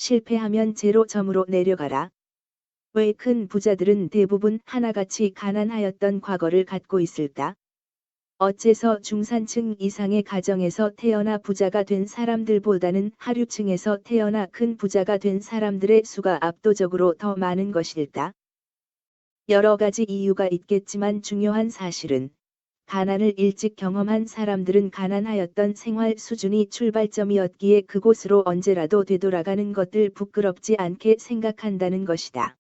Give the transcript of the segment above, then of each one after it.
실패하면 제로점으로 내려가라. 왜 큰 부자들은 대부분 하나같이 가난하였던 과거를 갖고 있을까? 어째서 중산층 이상의 가정에서 태어나 부자가 된 사람들보다는 하류층에서 태어나 큰 부자가 된 사람들의 수가 압도적으로 더 많은 것일까? 여러 가지 이유가 있겠지만 중요한 사실은 가난을 일찍 경험한 사람들은 가난하였던 생활 수준이 출발점이었기에 그곳으로 언제라도 되돌아가는 것을 부끄럽지 않게 생각한다는 것이다.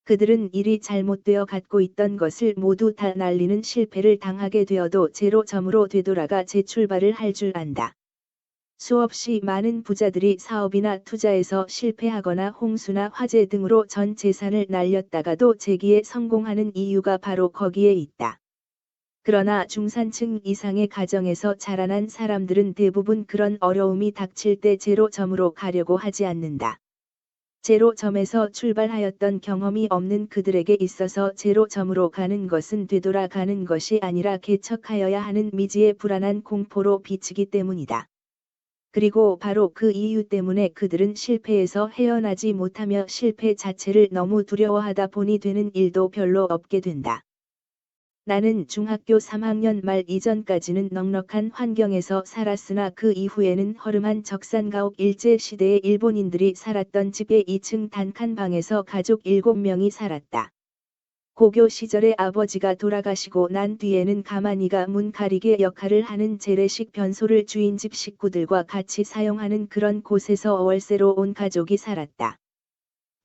그들은 일이 잘못되어 갖고 있던 것을 모두 다 날리는 실패를 당하게 되어도 제로점으로 되돌아가 재출발을 할 줄 안다. 수없이 많은 부자들이 사업이나 투자에서 실패하거나 홍수나 화재 등으로 전 재산을 날렸다가도 재기에 성공하는 이유가 바로 거기에 있다. 그러나 중산층 이상의 가정에서 자라난 사람들은 대부분 그런 어려움이 닥칠 때 제로점으로 가려고 하지 않는다. 제로점에서 출발하였던 경험이 없는 그들에게 있어서 제로점으로 가는 것은 되돌아가는 것이 아니라 개척하여야 하는 미지의 불안한 공포로 비치기 때문이다. 그리고 바로 그 이유 때문에 그들은 실패에서 헤어나지 못하며 실패 자체를 너무 두려워하다 보니 되는 일도 별로 없게 된다. 나는 중학교 3학년 말 이전까지는 넉넉한 환경에서 살았으나 그 이후에는 허름한 적산가옥 일제시대의 일본인들이 살았던 집의 2층 단칸방에서 가족 7명이 살았다. 고교 시절에 아버지가 돌아가시고 난 뒤에는 가만히가 문 가리개 역할을 하는 재래식 변소를 주인집 식구들과 같이 사용하는 그런 곳에서 월세로 온 가족이 살았다.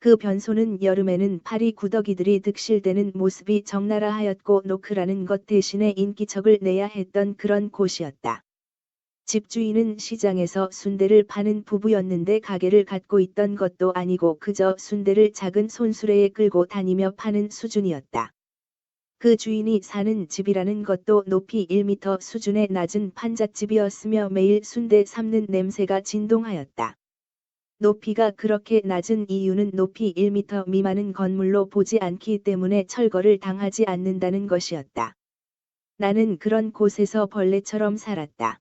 그 변소는 여름에는 파리 구더기들이 득실되는 모습이 적나라 하였고 노크라는 것 대신에 인기척을 내야 했던 그런 곳이었다. 집주인은 시장에서 순대를 파는 부부였는데 가게를 갖고 있던 것도 아니고 그저 순대를 작은 손수레에 끌고 다니며 파는 수준이었다. 그 주인이 사는 집이라는 것도 높이 1m 수준의 낮은 판잣집이었으며 매일 순대 삶는 냄새가 진동하였다. 높이가 그렇게 낮은 이유는 높이 1m 미만은 건물로 보지 않기 때문에 철거를 당하지 않는다는 것이었다. 나는 그런 곳에서 벌레처럼 살았다.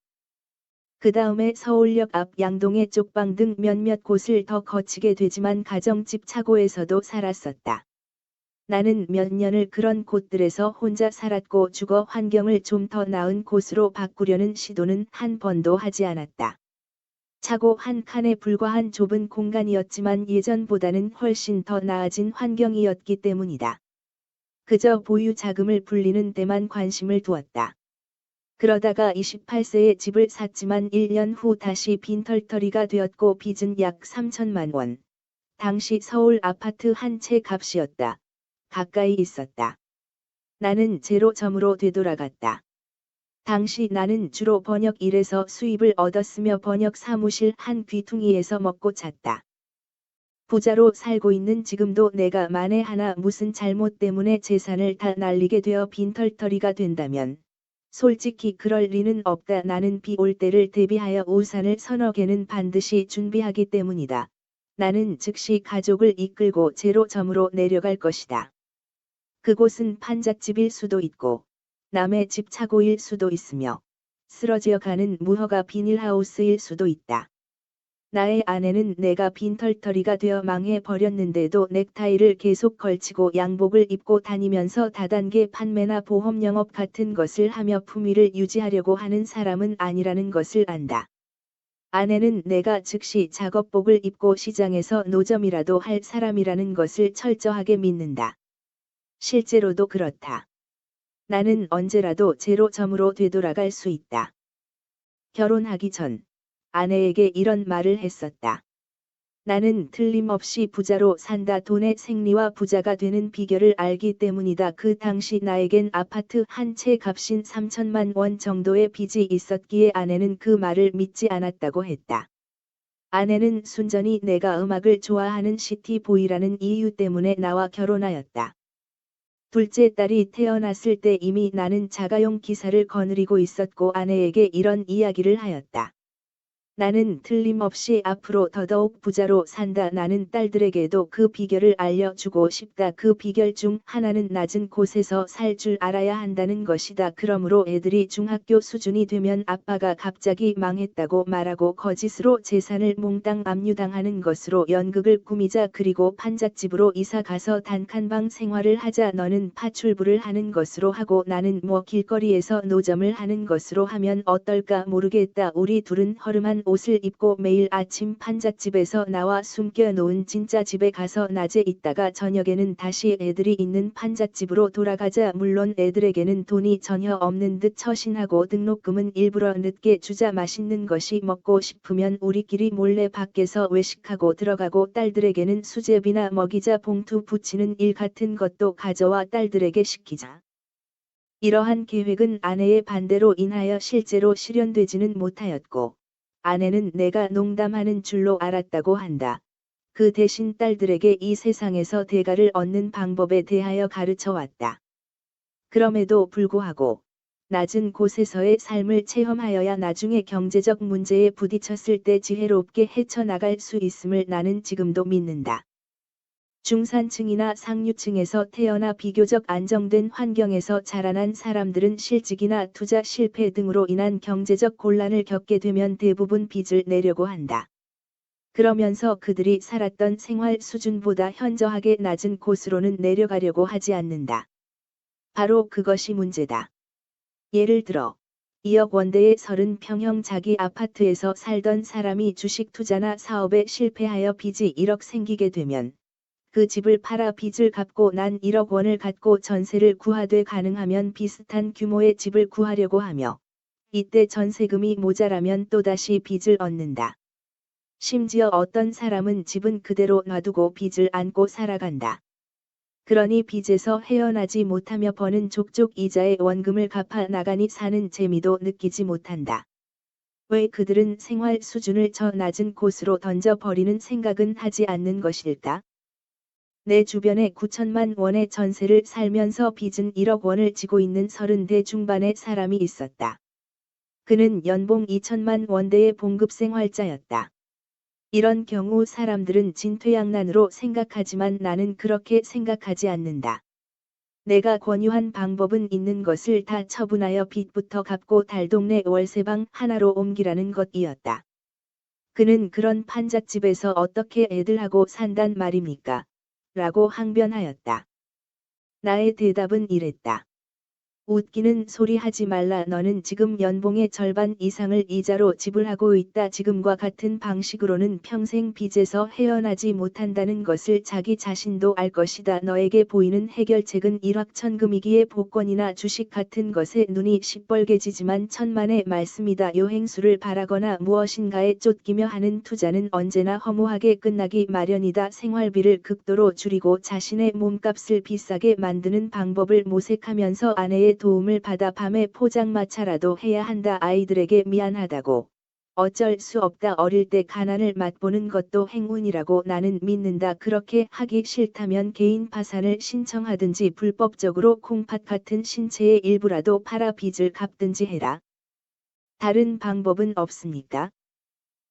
그 다음에 서울역 앞 양동의 쪽방 등 몇몇 곳을 더 거치게 되지만 가정집 차고에서도 살았었다. 나는 몇 년을 그런 곳들에서 혼자 살았고 주거 환경을 좀 더 나은 곳으로 바꾸려는 시도는 한 번도 하지 않았다. 차고 한 칸에 불과한 좁은 공간이었지만 예전보다는 훨씬 더 나아진 환경이었기 때문이다. 그저 보유 자금을 불리는 데만 관심을 두었다. 그러다가 28세에 집을 샀지만 1년 후 다시 빈털터리가 되었고 빚은 약 3천만 원. 당시 서울 아파트 한 채 값이었다. 가까이 있었다. 나는 제로점으로 되돌아갔다. 당시 나는 주로 번역 일에서 수입을 얻었으며 번역 사무실 한 귀퉁이에서 먹고 잤다. 부자로 살고 있는 지금도 내가 만에 하나 무슨 잘못 때문에 재산을 다 날리게 되어 빈털터리가 된다면 솔직히 그럴 리는 없다. 나는 비 올 때를 대비하여 우산을 서너 개는 반드시 준비하기 때문이다. 나는 즉시 가족을 이끌고 제로점으로 내려갈 것이다. 그곳은 판잣집일 수도 있고 남의 집 차고일 수도 있으며 쓰러지어가는 무허가 비닐하우스일 수도 있다. 나의 아내는 내가 빈털터리가 되어 망해버렸는데도 넥타이를 계속 걸치고 양복을 입고 다니면서 다단계 판매나 보험 영업 같은 것을 하며 품위를 유지하려고 하는 사람은 아니라는 것을 안다. 아내는 내가 즉시 작업복을 입고 시장에서 노점이라도 할 사람이라는 것을 철저하게 믿는다. 실제로도 그렇다. 나는 언제라도 제로점으로 되돌아갈 수 있다. 결혼하기 전 아내에게 이런 말을 했었다. 나는 틀림없이 부자로 산다. 돈의 생리와 부자가 되는 비결을 알기 때문이다. 그 당시 나에겐 아파트 한 채 값인 3천만 원 정도의 빚이 있었기에 아내는 그 말을 믿지 않았다고 했다. 아내는 순전히 내가 음악을 좋아하는 시티보이라는 이유 때문에 나와 결혼하였다. 둘째 딸이 태어났을 때 이미 나는 자가용 기사를 거느리고 있었고 아내에게 이런 이야기를 하였다. 나는 틀림없이 앞으로 더더욱 부자로 산다. 나는 딸들에게도 그 비결을 알려주고 싶다. 그 비결 중 하나는 낮은 곳에서 살 줄 알아야 한다는 것이다. 그러므로 애들이 중학교 수준이 되면 아빠가 갑자기 망했다고 말하고 거짓으로 재산을 몽땅 압류당하는 것으로 연극을 꾸미자. 그리고 판잣집으로 이사 가서 단칸방 생활을 하자. 너는 파출부를 하는 것으로 하고 나는 뭐 길거리에서 노점을 하는 것으로 하면 어떨까 모르겠다. 우리 둘은 허름한 옷을 입고 매일 아침 판잣집에서 나와 숨겨 놓은 진짜 집에 가서 낮에 있다가 저녁에는 다시 애들이 있는 판잣집으로 돌아가자. 물론 애들에게는 돈이 전혀 없는 듯 처신하고 등록금은 일부러 늦게 주자. 맛있는 것이 먹고 싶으면 우리끼리 몰래 밖에서 외식하고 들어가고 딸들에게는 수제비나 먹이자. 봉투 붙이는 일 같은 것도 가져와 딸들에게 시키자. 이러한 계획은 아내의 반대로 인하여 실제로 실현되지는 못하였고 아내는 내가 농담하는 줄로 알았다고 한다. 그 대신 딸들에게 이 세상에서 대가를 얻는 방법에 대하여 가르쳐 왔다. 그럼에도 불구하고 낮은 곳에서의 삶을 체험하여야 나중에 경제적 문제에 부딪혔을 때 지혜롭게 헤쳐나갈 수 있음을 나는 지금도 믿는다. 중산층이나 상류층에서 태어나 비교적 안정된 환경에서 자라난 사람들은 실직이나 투자 실패 등으로 인한 경제적 곤란을 겪게 되면 대부분 빚을 내려고 한다. 그러면서 그들이 살았던 생활 수준보다 현저하게 낮은 곳으로는 내려가려고 하지 않는다. 바로 그것이 문제다. 예를 들어 2억 원대의 30평형 자기 아파트에서 살던 사람이 주식 투자나 사업에 실패하여 빚이 1억 생기게 되면 그 집을 팔아 빚을 갚고 난 1억 원을 갖고 전세를 구하되 가능하면 비슷한 규모의 집을 구하려고 하며 이때 전세금이 모자라면 또다시 빚을 얻는다. 심지어 어떤 사람은 집은 그대로 놔두고 빚을 안고 살아간다. 그러니 빚에서 헤어나지 못하며 버는 족족 이자의 원금을 갚아 나가니 사는 재미도 느끼지 못한다. 왜 그들은 생활 수준을 저 낮은 곳으로 던져버리는 생각은 하지 않는 것일까? 내 주변에 9천만 원의 전세를 살면서 빚은 1억 원을 지고 있는 30대 중반의 사람이 있었다. 그는 연봉 2천만 원대의 봉급 생활자였다. 이런 경우 사람들은 진퇴양난으로 생각하지만 나는 그렇게 생각하지 않는다. 내가 권유한 방법은 있는 것을 다 처분하여 빚부터 갚고 달동네 월세방 하나로 옮기라는 것이었다. 그는 그런 판잣집에서 어떻게 애들하고 산단 말입니까? 라고 항변하였다. 나의 대답은 이랬다. 웃기는 소리 하지 말라. 너는 지금 연봉의 절반 이상을 이자로 지불하고 있다. 지금과 같은 방식으로는 평생 빚에서 헤어나지 못한다는 것을 자기 자신도 알 것이다. 너에게 보이는 해결책은 일확천금이기에 복권이나 주식 같은 것에 눈이 시뻘개지지만 천만의 말씀이다. 요행수를 바라거나 무엇인가에 쫓기며 하는 투자는 언제나 허무하게 끝나기 마련이다. 생활비를 극도로 줄이고 자신의 몸값을 비싸게 만드는 방법을 모색하면서 아내의 도움을 받아 밤에 포장마차라도 해야 한다. 아이들에게 미안하다고. 어쩔 수 없다. 어릴 때 가난을 맛보는 것도 행운이라고 나는 믿는다. 그렇게 하기 싫다면 개인 파산을 신청하든지 불법적으로 콩팥 같은 신체의 일부라도 팔아 빚을 갚든지 해라. 다른 방법은 없습니까?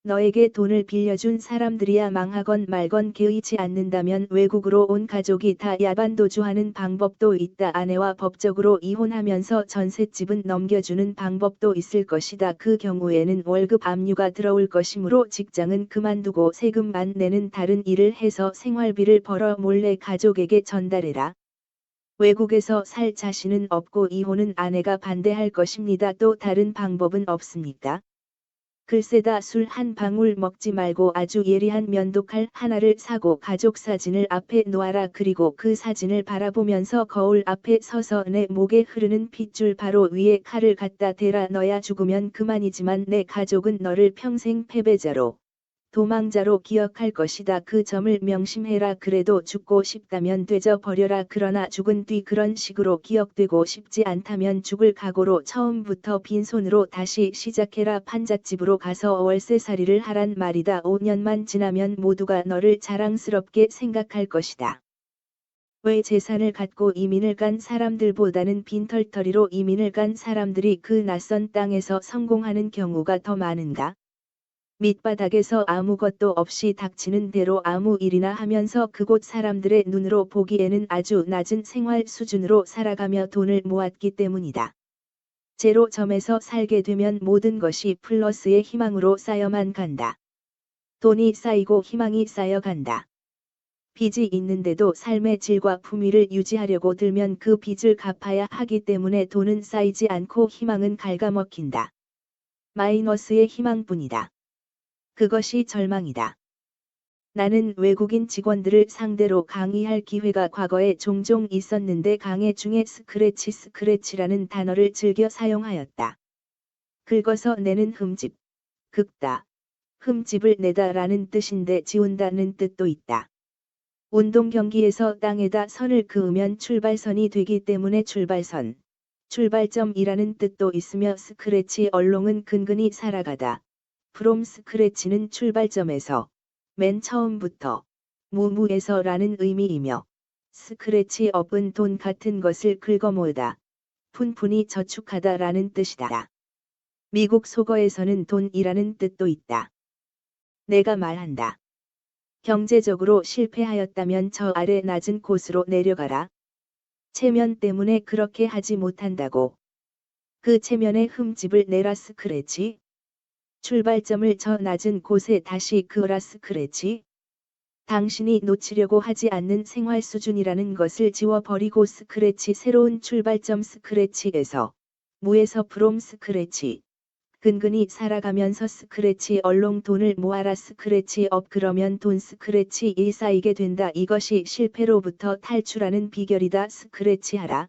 너에게 돈을 빌려준 사람들이야 망하건 말건 개의치 않는다면 외국으로 온 가족이 다 야반도주하는 방법도 있다. 아내와 법적으로 이혼하면서 전셋집은 넘겨주는 방법도 있을 것이다. 그 경우에는 월급 압류가 들어올 것이므로 직장은 그만두고 세금만 내는 다른 일을 해서 생활비를 벌어 몰래 가족에게 전달해라. 외국에서 살 자신은 없고 이혼은 아내가 반대할 것입니다. 또 다른 방법은 없습니까? 글쎄다. 술 한 방울 먹지 말고 아주 예리한 면도칼 하나를 사고 가족 사진을 앞에 놓아라. 그리고 그 사진을 바라보면서 거울 앞에 서서 내 목에 흐르는 핏줄 바로 위에 칼을 갖다 대라. 너야 죽으면 그만이지만 내 가족은 너를 평생 패배자로, 도망자로 기억할 것이다. 그 점을 명심해라. 그래도 죽고 싶다면 되져버려라. 그러나 죽은 뒤 그런 식으로 기억되고 싶지 않다면 죽을 각오로 처음부터 빈손으로 다시 시작해라. 판잣집으로 가서 월세살이를 하란 말이다. 5년만 지나면 모두가 너를 자랑스럽게 생각할 것이다. 왜 재산을 갖고 이민을 간 사람들보다는 빈털터리로 이민을 간 사람들이 그 낯선 땅에서 성공하는 경우가 더 많은가? 밑바닥에서 아무것도 없이 닥치는 대로 아무 일이나 하면서 그곳 사람들의 눈으로 보기에는 아주 낮은 생활 수준으로 살아가며 돈을 모았기 때문이다. 제로점에서 살게 되면 모든 것이 플러스의 희망으로 쌓여만 간다. 돈이 쌓이고 희망이 쌓여간다. 빚이 있는데도 삶의 질과 품위를 유지하려고 들면 그 빚을 갚아야 하기 때문에 돈은 쌓이지 않고 희망은 갉아먹힌다. 마이너스의 희망뿐이다. 그것이 절망이다. 나는 외국인 직원들을 상대로 강의할 기회가 과거에 종종 있었는데 강의 중에 스크래치라는 단어를 즐겨 사용하였다. 긁어서 내는 흠집, 긁다, 흠집을 내다라는 뜻인데 지운다는 뜻도 있다. 운동 경기에서 땅에다 선을 그으면 출발선이 되기 때문에 출발선, 출발점이라는 뜻도 있으며 스크래치 얼롱은 근근히 살아가다. from 스크래치는 출발점에서, 맨 처음부터, 무무에서라는 의미이며, 스크래치 업은 돈 같은 것을 긁어모으다, 푼푼히 저축하다라는 뜻이다. 미국 속어에서는 돈이라는 뜻도 있다. 내가 말한다. 경제적으로 실패하였다면 저 아래 낮은 곳으로 내려가라. 체면 때문에 그렇게 하지 못한다고. 그 체면의 흠집을 내라 스크래치. 출발점을 저 낮은 곳에 다시 그어라 스크래치. 당신이 놓치려고 하지 않는 생활 수준이라는 것을 지워버리고 스크래치 새로운 출발점 스크래치에서 무에서 프롬 스크래치. 근근히 살아가면서 스크래치 얼롱 돈을 모아라 스크래치 업 그러면 돈 스크래치 이 쌓이게 된다. 이것이 실패로부터 탈출하는 비결이다. 스크래치 하라.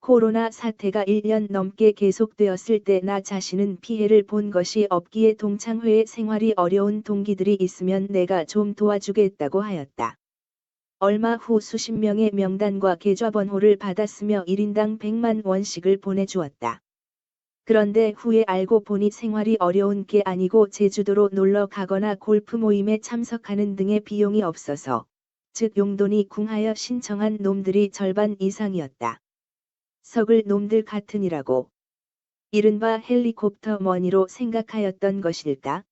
코로나 사태가 1년 넘게 계속되었을 때 나 자신은 피해를 본 것이 없기에 동창회의 생활이 어려운 동기들이 있으면 내가 좀 도와주겠다고 하였다. 얼마 후 수십 명의 명단과 계좌번호를 받았으며 1인당 100만 원씩을 보내주었다. 그런데 후에 알고 보니 생활이 어려운 게 아니고 제주도로 놀러 가거나 골프 모임에 참석하는 등의 비용이 없어서, 즉 용돈이 궁하여 신청한 놈들이 절반 이상이었다. 석을 놈들 같으니라고. 이른바 헬리콥터 머니로 생각하였던 것일까?